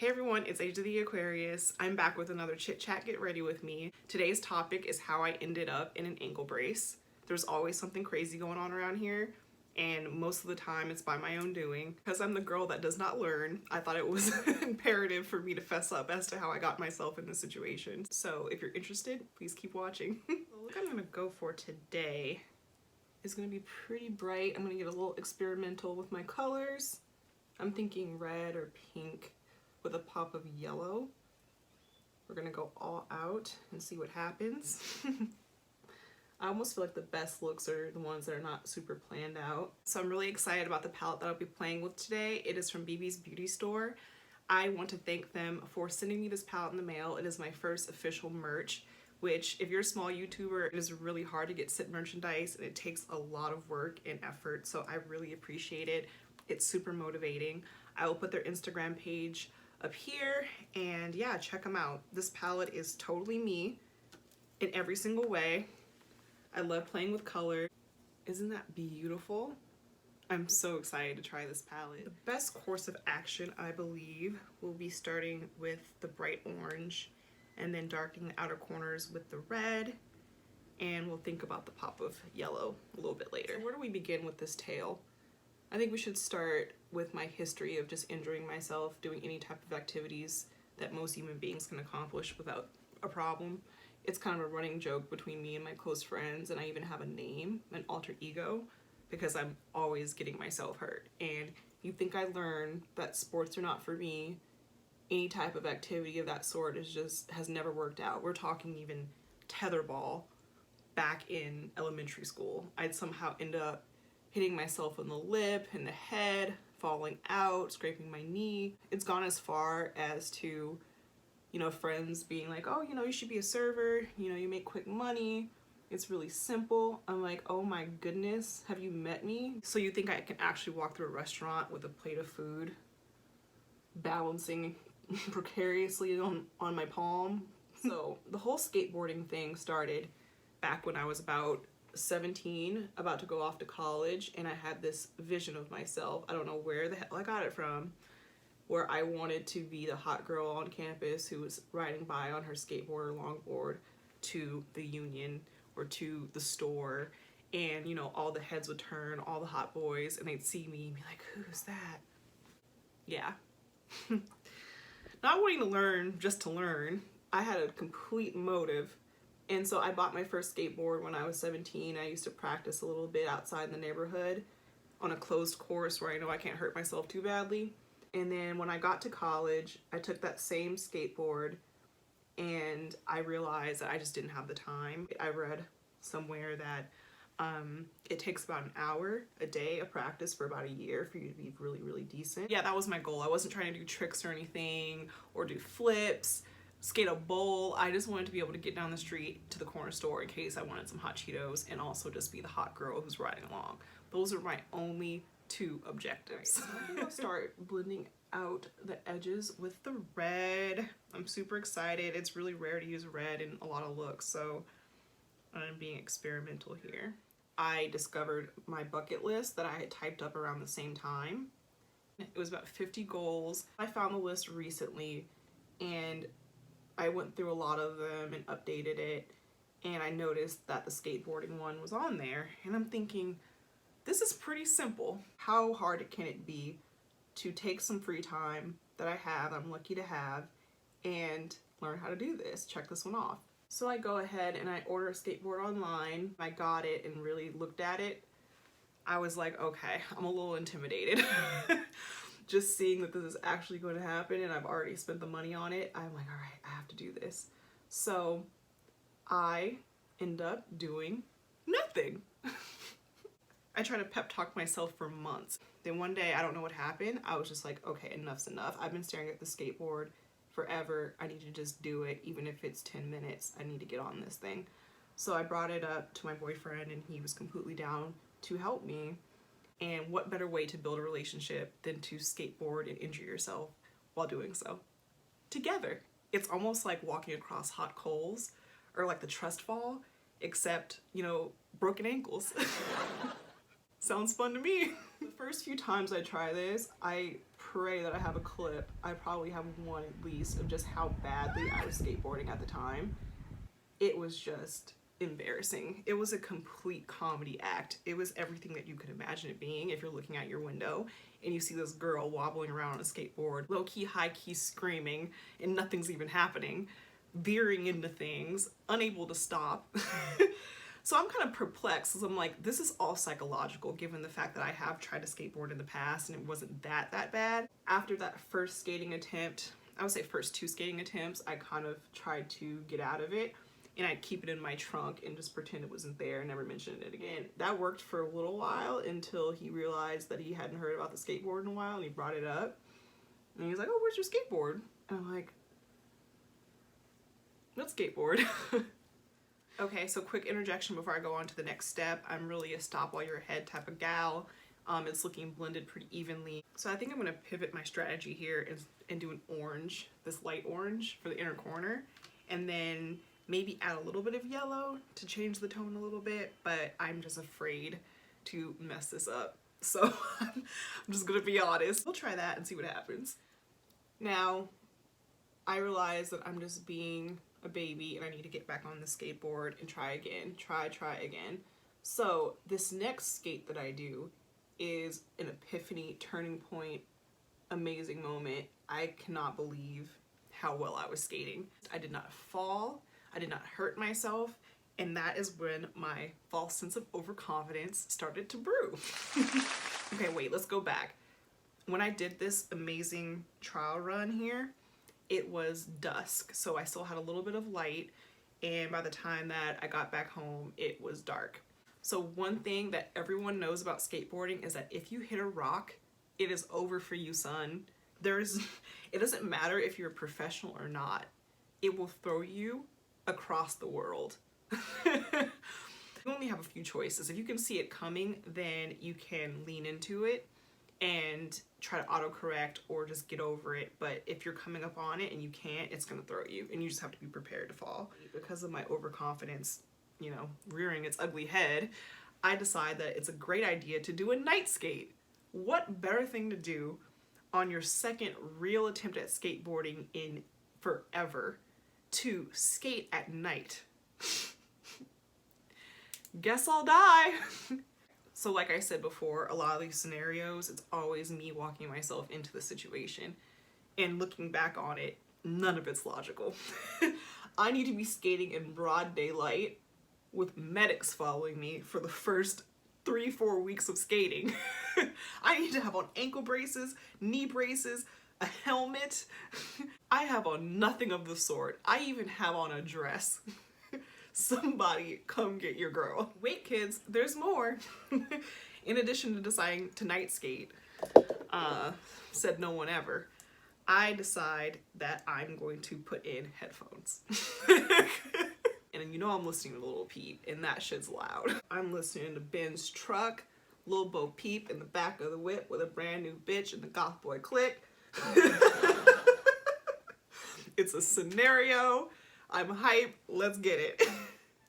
Hey everyone, it's Age of the Aquarius. I'm back with another chit chat. Get ready with me. Today's topic is how I ended up in an ankle brace. There's always something crazy going on around here, and most of the time it's by my own doing. Because I'm the girl that does not learn, I thought it was imperative for me to fess up as to how I got myself in this situation. So if you're interested, please keep watching. The look I'm gonna go for today is gonna be pretty bright. I'm gonna get a little experimental with my colors. I'm thinking red or pink with a pop of yellow. We're gonna go all out and see what happens. I almost feel like the best looks are the ones that are not super planned out. So I'm really excited about the palette that I'll be playing with today. It is from BB's Beauty Store. I want to thank them for sending me this palette in the mail. It is my first official merch, which if you're a small YouTuber, it is really hard to get sent merchandise and it takes a lot of work and effort. So I really appreciate it. It's super motivating. I will put their Instagram page up here, and yeah, check them out. This palette is totally me in every single way. I love playing with color. Isn't that beautiful? I'm so excited to try this palette. The best course of action, I believe, will be starting with the bright orange and then darkening the outer corners with the red, and we'll think about the pop of yellow a little bit later. So where do we begin with this tail? I think we should start with my history of just injuring myself doing any type of activities that most human beings can accomplish without a problem. It's kind of a running joke between me and my close friends, and I even have a name, an alter ego, because I'm always getting myself hurt. And you think I learned that sports are not for me, any type of activity of that sort has never worked out. We're talking even tetherball back in elementary school. I'd somehow end up hitting myself in the lip, in the head, falling out, scraping my knee. It's gone as far as to, you know, friends being like, oh, you know, you should be a server, you know, you make quick money, it's really simple. I'm like, oh my goodness, have you met me? So you think I can actually walk through a restaurant with a plate of food, balancing precariously on my palm? So the whole skateboarding thing started back when I was about 17, about to go off to college, and I had this vision of myself, I don't know where the hell I got it from, where I wanted to be the hot girl on campus who was riding by on her skateboard or longboard to the Union or to the store, and you know, all the heads would turn, all the hot boys, and they'd see me and be like, who's that? Yeah. Not wanting to learn just to learn, I had a complete motive. And so I bought my first skateboard when I was 17. I used to practice a little bit outside in the neighborhood on a closed course where I know I can't hurt myself too badly. And then when I got to college, I took that same skateboard and I realized that I just didn't have the time. I read somewhere that it takes about an hour a day of practice for about a year for you to be really, really decent. Yeah, that was my goal. I wasn't trying to do tricks or anything or do flips, skate a bowl. I just wanted to be able to get down the street to the corner store in case I wanted some hot Cheetos and also just be the hot girl who's riding along. Those are my only two objectives. I'm gonna start blending out the edges with the red. I'm super excited. It's really rare to use red in a lot of looks, so I'm being experimental here. I discovered my bucket list that I had typed up around the same time. It was about 50 goals. I found the list recently and I went through a lot of them and updated it, and I noticed that the skateboarding one was on there, and I'm thinking, this is pretty simple. How hard can it be to take some free time that I have, I'm lucky to have, and learn how to do this, check this one off. So I go ahead and I order a skateboard online. I got it and really looked at it. I was like, okay, I'm a little intimidated. Just seeing that this is actually going to happen and I've already spent the money on it, I'm like, all right, I have to do this. So I end up doing nothing. I tried to pep talk myself for months. Then one day, I don't know what happened, I was just like, okay, enough's enough. I've been staring at the skateboard forever. I need to just do it, even if it's 10 minutes. I need to get on this thing. So I brought it up to my boyfriend and he was completely down to help me. And what better way to build a relationship than to skateboard and injure yourself while doing so together? It's almost like walking across hot coals or like the trust fall, except, you know, broken ankles. Sounds fun to me. The first few times I try this, I pray that I have a clip. I probably have one at least of just how badly I was skateboarding at the time. It was just embarrassing. It was a complete comedy act. It was everything that you could imagine it being if you're looking out your window and you see this girl wobbling around on a skateboard, low-key, high-key screaming, and nothing's even happening, veering into things, unable to stop. So I'm kind of perplexed because I'm like, this is all psychological given the fact that I have tried to skateboard in the past and it wasn't that bad. After that first skating attempt, I would say first 2 skating attempts, I kind of tried to get out of it and I'd keep it in my trunk and just pretend it wasn't there and never mention it again. That worked for a little while until he realized that he hadn't heard about the skateboard in a while and he brought it up. And he was like, oh, where's your skateboard? And I'm like, what skateboard? Okay, so quick interjection before I go on to the next step. I'm really a stop while you're ahead type of gal. It's looking blended pretty evenly. So I think I'm gonna pivot my strategy here and do an orange, this light orange for the inner corner, and then maybe add a little bit of yellow to change the tone a little bit, but I'm just afraid to mess this up. So I'm just gonna be honest. We'll try that and see what happens. Now, I realize that I'm just being a baby and I need to get back on the skateboard and try again, try again. So this next skate that I do is an epiphany, turning point, amazing moment. I cannot believe how well I was skating. I did not fall, I did not hurt myself, and that is when my false sense of overconfidence started to brew. Okay, wait, let's go back. When I did this amazing trial run here, it was dusk, so I still had a little bit of light, and by the time that I got back home, it was dark. So one thing that everyone knows about skateboarding is that if you hit a rock, it is over for you, son. It doesn't matter if you're a professional or not. It will throw you across the world. You only have a few choices. If you can see it coming, then you can lean into it and try to autocorrect or just get over it. But if you're coming up on it and you can't, it's gonna throw you and you just have to be prepared to fall. Because of my overconfidence, you know, rearing its ugly head, I decide that it's a great idea to do a night skate. What better thing to do on your second real attempt at skateboarding in forever to skate at night? Guess I'll die. So like I said before, a lot of these scenarios, it's always me walking myself into the situation. And looking back on it, none of it's logical. I need to be skating in broad daylight with medics following me for the first 3-4 weeks of skating. I need to have on ankle braces, knee braces, a helmet. I have on nothing of the sort. I even have on a dress. Somebody come get your girl. Wait, kids, there's more. In addition to deciding to night skate, said no one ever, I decide that I'm going to put in headphones. And you know I'm listening to Lil Peep, and that shit's loud. I'm listening to Ben's truck, Lil Bo Peep in the back of the whip with a brand new bitch in the goth boy clique. It's a scenario. I'm hype, let's get it.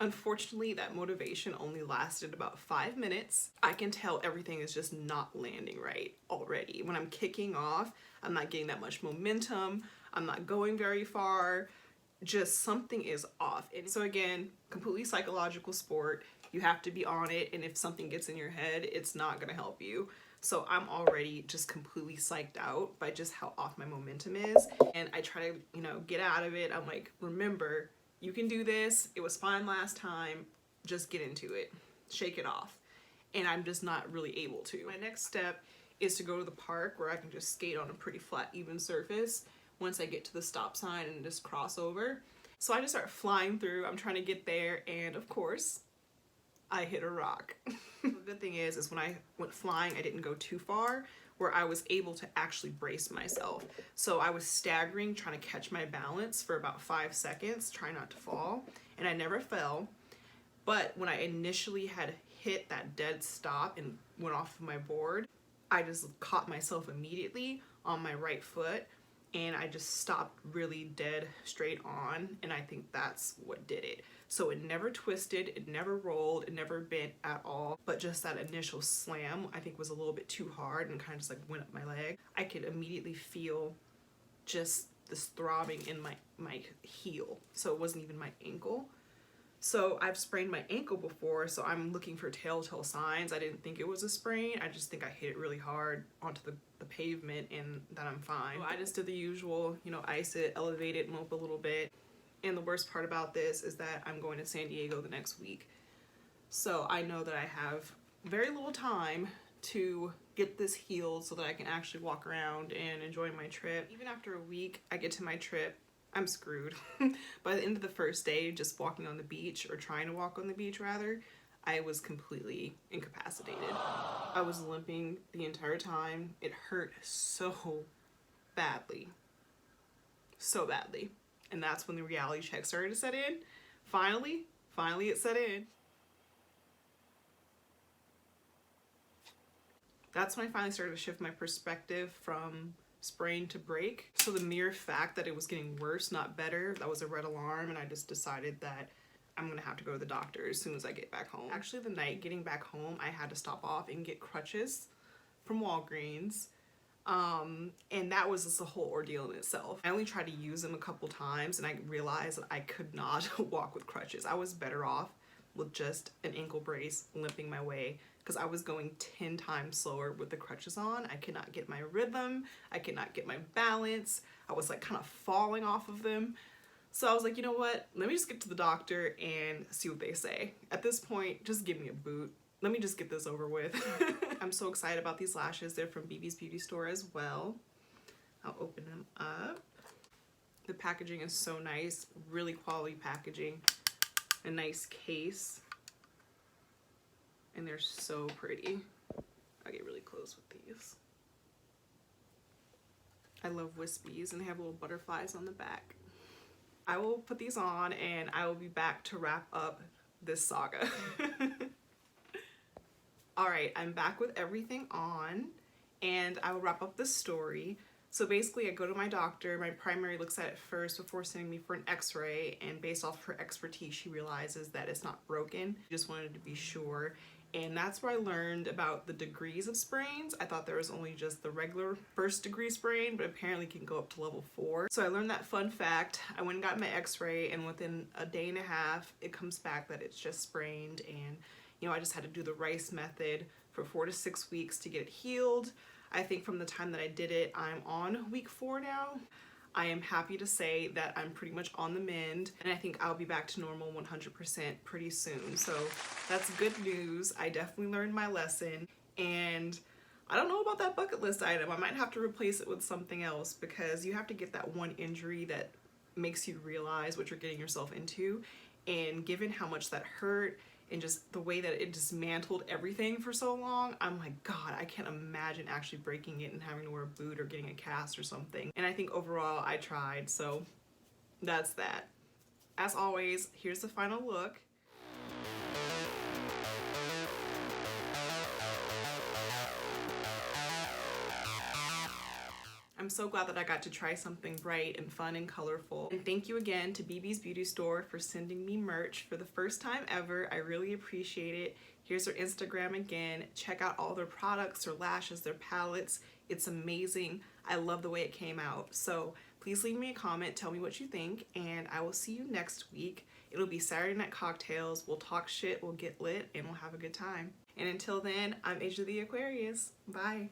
Unfortunately, that motivation only lasted about 5 minutes. I can tell everything is just not landing right already. When I'm kicking off, I'm not getting that much momentum. I'm not going very far. Just something is off. And so again, completely psychological sport. You have to be on it, and if something gets in your head, it's not gonna help you. So I'm already just completely psyched out by just how off my momentum is. And I try to, you know, get out of it. I'm like, remember, you can do this. It was fine last time. Just get into it. Shake it off. And I'm just not really able to. My next step is to go to the park where I can just skate on a pretty flat, even surface once I get to the stop sign and just cross over. So I just start flying through. I'm trying to get there, and of course, I hit a rock. The good thing is when I went flying, I didn't go too far, where I was able to actually brace myself. So I was staggering, trying to catch my balance for about 5 seconds, trying not to fall, and I never fell. But when I initially had hit that dead stop and went off of my board, I just caught myself immediately on my right foot, and I just stopped really dead straight on, and I think that's what did it. So it never twisted, it never rolled, it never bent at all, but just that initial slam I think was a little bit too hard and kind of just like went up my leg. I could immediately feel just this throbbing in my heel, so it wasn't even my ankle. So I've sprained my ankle before, so I'm looking for telltale signs. I didn't think it was a sprain. I just think I hit it really hard onto the pavement and that I'm fine. So I just did the usual, you know, ice it, elevate it, mope a little bit. And the worst part about this is that I'm going to San Diego the next week. So I know that I have very little time to get this healed so that I can actually walk around and enjoy my trip. Even after a week, I get to my trip, I'm screwed. By the end of the first day, just walking on the beach, or trying to walk on the beach rather, I was completely incapacitated. I was limping the entire time. It hurt so badly. So badly. And that's when the reality check started to set in. Finally it set in. That's when I finally started to shift my perspective from sprain to break. So the mere fact that it was getting worse, not better, that was a red alarm, and I just decided that I'm gonna have to go to the doctor as soon as I get back home. Actually, the night getting back home, I had to stop off and get crutches from Walgreens. And that was just a whole ordeal in itself. I only tried to use them a couple times, and I realized that I could not walk with crutches. I was better off with just an ankle brace limping my way, because I was going 10 times slower with the crutches on. I could not get my rhythm. I could not get my balance. I was like kind of falling off of them. So I was like, you know what? Let me just get to the doctor and see what they say. At this point, just give me a boot. Let me just get this over with. I'm so excited about these lashes. They're from BB's Beauty Store as well. I'll open them up. The packaging is so nice. Really quality packaging. A nice case. And they're so pretty. I'll get really close with these. I love wispies, and they have little butterflies on the back. I will put these on and I will be back to wrap up this saga. Alright, I'm back with everything on, and I will wrap up this story. So basically I go to my doctor. My primary looks at it first before sending me for an x-ray, and based off her expertise she realizes that it's not broken. She just wanted to be sure. And that's where I learned about the degrees of sprains. I thought there was only just the regular first degree sprain, but apparently it can go up to level 4. So I learned that fun fact. I went and got my x-ray, and within a day and a half, it comes back that it's just sprained. And you know, I just had to do the rice method for 4 to 6 weeks to get it healed. I think from the time that I did it, I'm on week 4 now. I am happy to say that I'm pretty much on the mend, and I think I'll be back to normal 100% pretty soon. So that's good news. I definitely learned my lesson, and I don't know about that bucket list item. I might have to replace it with something else, because you have to get that one injury that makes you realize what you're getting yourself into. And given how much that hurt, and just the way that it dismantled everything for so long, I'm like, God, I can't imagine actually breaking it and having to wear a boot or getting a cast or something. And I think overall I tried, so that's that. As always, here's the final look. I'm so glad that I got to try something bright and fun and colorful. And thank you again to BB's Beauty Store for sending me merch for the first time ever. I really appreciate it. Here's their Instagram again. Check out all their products, their lashes, their palettes. It's amazing. I love the way it came out. So please leave me a comment, tell me what you think, and I will see you next week. It'll be Saturday Night Cocktails. We'll talk shit, we'll get lit, and we'll have a good time. And until then, I'm Age of the Aquarius. Bye.